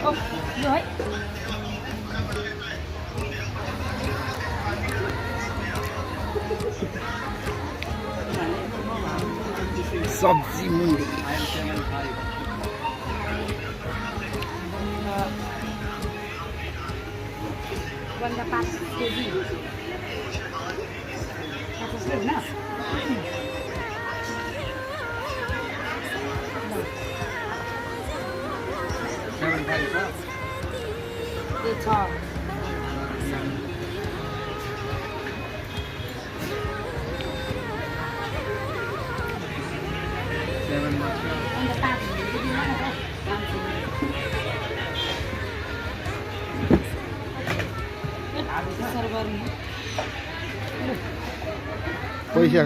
Oh, rồi. Sabji mondy. Wanda 5 kg. Atas na. It's all. Wanda 5 kg na ako. Server में पैसा